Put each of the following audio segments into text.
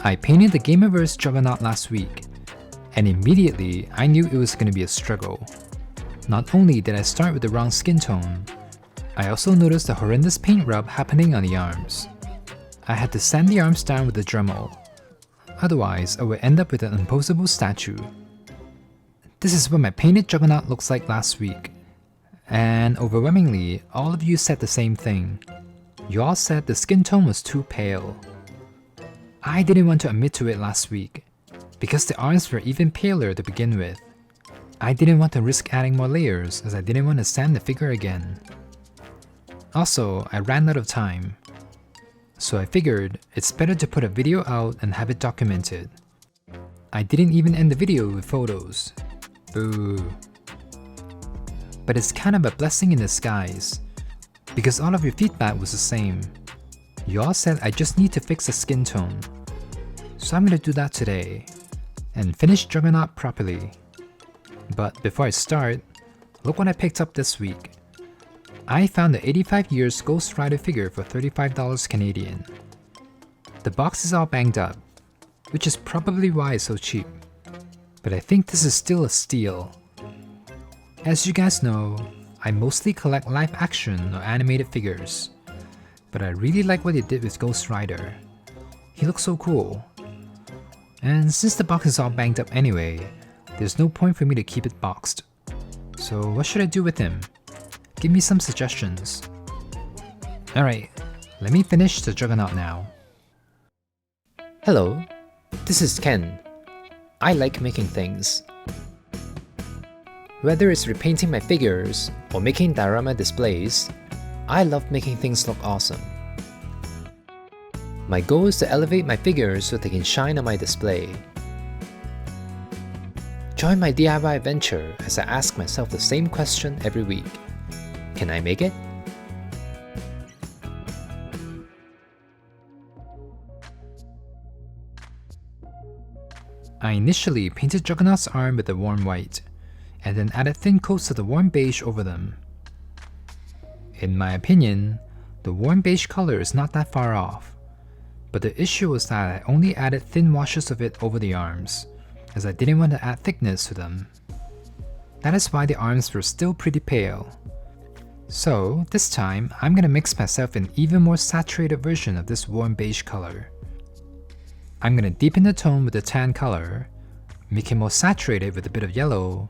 I painted the GAMERVERSE Juggernaut last week, and immediately I knew it was going to be a struggle. Not only did I start with the wrong skin tone, I also noticed a horrendous paint rub happening on the arms. I had to sand the arms down with a Dremel, otherwise I would end up with an imposable statue. This is what my painted Juggernaut looks like last week, and overwhelmingly all of you said the same thing. You all said the skin tone was too pale. I didn't want to admit to it last week, because the arms were even paler to begin with. I didn't want to risk adding more layers as I didn't want to sand the figure again. Also, I ran out of time, so I figured it's better to put a video out and have it documented. I didn't even end the video with photos. Boo. But it's kind of a blessing in disguise, because all of your feedback was the same. You all said I just need to fix the skin tone. So I'm gonna do that today, and finish Juggernaut properly. But before I start, look what I picked up this week. I found the 85 years Ghost Rider figure for $35 Canadian. The box is all banged up, which is probably why it's so cheap. But I think this is still a steal. As you guys know, I mostly collect live action or animated figures, but I really like what they did with Ghost Rider. He looks so cool. And since the box is all banged up anyway, there's no point for me to keep it boxed. So what should I do with him? Give me some suggestions. Alright, let me finish the Juggernaut now. Hello, this is Ken. I like making things. Whether it's repainting my figures or making diorama displays, I love making things look awesome. My goal is to elevate my figures so they can shine on my display. Join my DIY adventure as I ask myself the same question every week. Can I make it? I initially painted Juggernaut's arm with a warm white, and then added thin coats of the warm beige over them. In my opinion, the warm beige color is not that far off, but the issue was that I only added thin washes of it over the arms, as I didn't want to add thickness to them. That is why the arms were still pretty pale. So this time, I'm gonna mix myself an even more saturated version of this warm beige color. I'm gonna deepen the tone with the tan color, make it more saturated with a bit of yellow,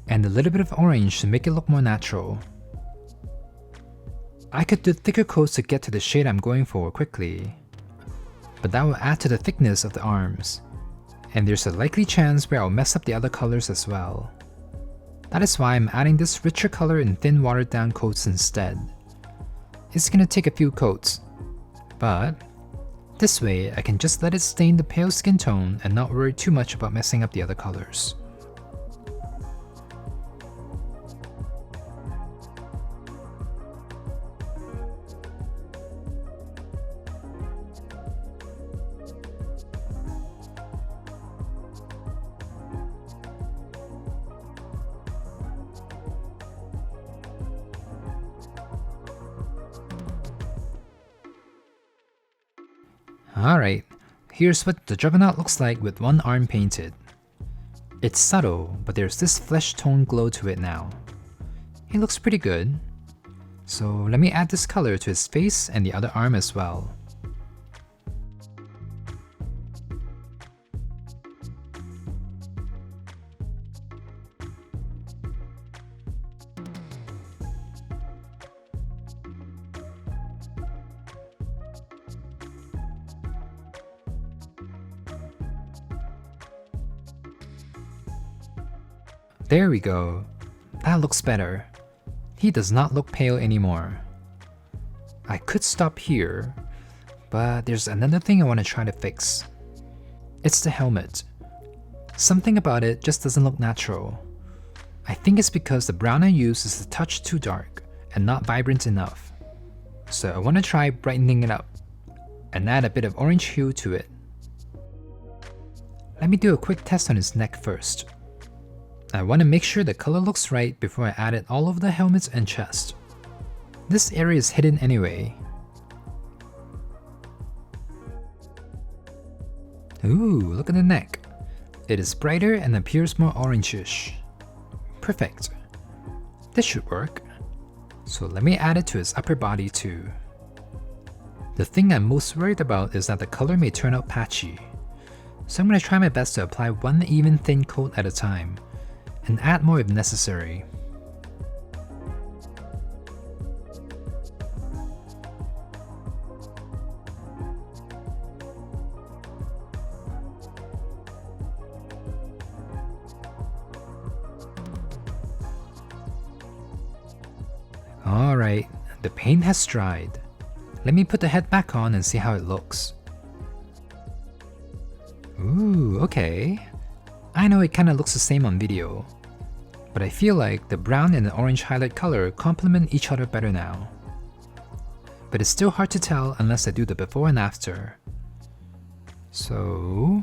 and a little bit of orange to make it look more natural. I could do thicker coats to get to the shade I'm going for quickly, but that will add to the thickness of the arms, and there's a likely chance where I'll mess up the other colors as well. That is why I'm adding this richer color in thin watered down coats instead. It's gonna take a few coats, but this way I can just let it stain the pale skin tone and not worry too much about messing up the other colors. Alright, here's what the Juggernaut looks like with one arm painted. It's subtle, but there's this flesh tone glow to it now. He looks pretty good. So let me add this color to his face and the other arm as well. There we go. That looks better. He does not look pale anymore. I could stop here, but there's another thing I want to try to fix. It's the helmet. Something about it just doesn't look natural. I think it's because the brown I used is a touch too dark and not vibrant enough. So I want to try brightening it up and add a bit of orange hue to it. Let me do a quick test on his neck first. I want to make sure the color looks right before I add it all over the helmet and chest. This area is hidden anyway. Ooh, look at the neck. It is brighter and appears more orangish. Perfect. This should work. So let me add it to his upper body too. The thing I'm most worried about is that the color may turn out patchy. So I'm going to try my best to apply one even thin coat at a time, and add more if necessary. Alright, the paint has dried. Let me put the head back on and see how it looks. Ooh, okay. I know it kinda looks the same on video, but I feel like the brown and the orange highlight color complement each other better now. But it's still hard to tell unless I do the before and after. So...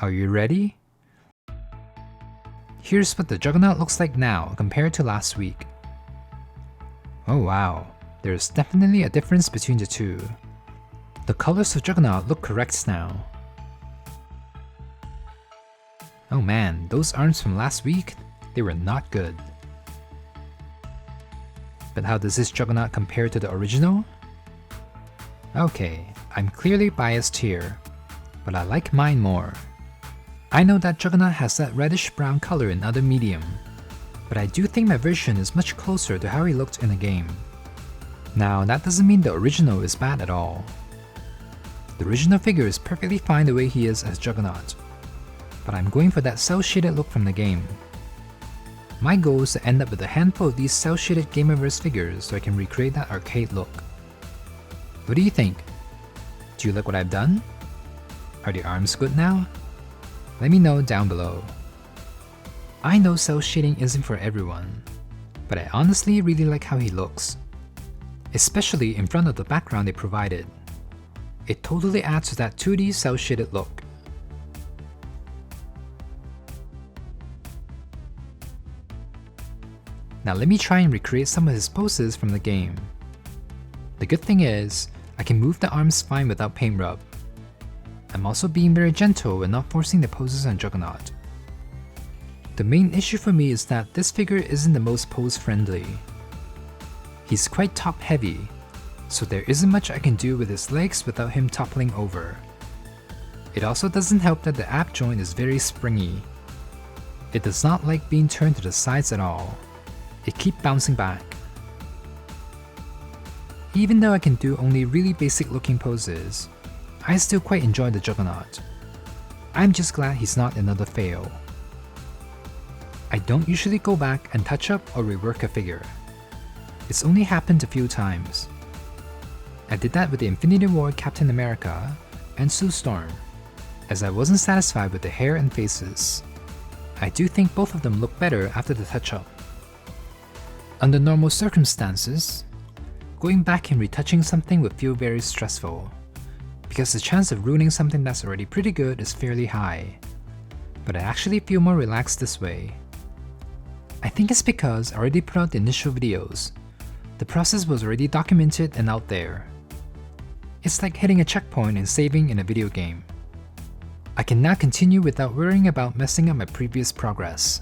are you ready? Here's what the Juggernaut looks like now compared to last week. Oh wow, there's definitely a difference between the two. The colors of Juggernaut look correct now. Oh man, those arms from last week, they were not good. But how does this Juggernaut compare to the original? Okay, I'm clearly biased here, but I like mine more. I know that Juggernaut has that reddish-brown color in other medium, but I do think my version is much closer to how he looked in the game. Now, that doesn't mean the original is bad at all. The original figure is perfectly fine the way he is as Juggernaut, but I'm going for that cel-shaded look from the game. My goal is to end up with a handful of these cel-shaded Gamerverse figures so I can recreate that arcade look. What do you think? Do you like what I've done? Are the arms good now? Let me know down below. I know cel-shading isn't for everyone, but I honestly really like how he looks, especially in front of the background they provided. It totally adds to that 2D cel-shaded look. Now let me try and recreate some of his poses from the game. The good thing is, I can move the arms fine without paint rub. I'm also being very gentle and not forcing the poses on Juggernaut. The main issue for me is that this figure isn't the most pose friendly. He's quite top heavy, so there isn't much I can do with his legs without him toppling over. It also doesn't help that the ab joint is very springy. It does not like being turned to the sides at all. It keeps bouncing back. Even though I can do only really basic looking poses, I still quite enjoy the Juggernaut. I'm just glad he's not another fail. I don't usually go back and touch up or rework a figure. It's only happened a few times. I did that with the Infinity War Captain America and Sue Storm, as I wasn't satisfied with the hair and faces. I do think both of them look better after the touch-up. Under normal circumstances, going back and retouching something would feel very stressful, because the chance of ruining something that's already pretty good is fairly high. But I actually feel more relaxed this way. I think it's because I already put out the initial videos. The process was already documented and out there. It's like hitting a checkpoint and saving in a video game. I can now continue without worrying about messing up my previous progress,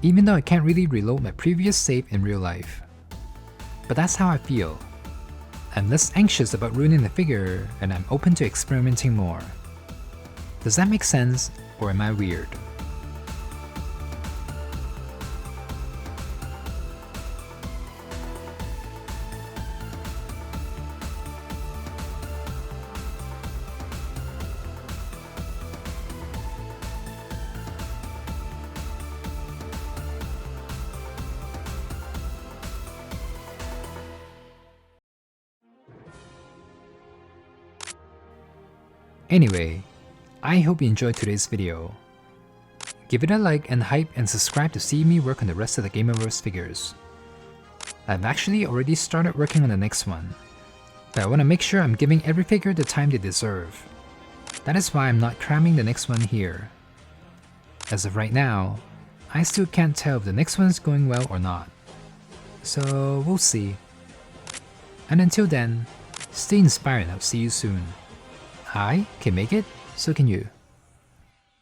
even though I can't really reload my previous save in real life. But that's how I feel. I'm less anxious about ruining the figure, and I'm open to experimenting more. Does that make sense, or am I weird? Anyway, I hope you enjoyed today's video. Give it a like and hype and subscribe to see me work on the rest of the Gamerverse figures. I've actually already started working on the next one, but I want to make sure I'm giving every figure the time they deserve. That is why I'm not cramming the next one here. As of right now, I still can't tell if the next one's going well or not. So we'll see. And until then, stay inspired and I'll see you soon. I can make it, so can you.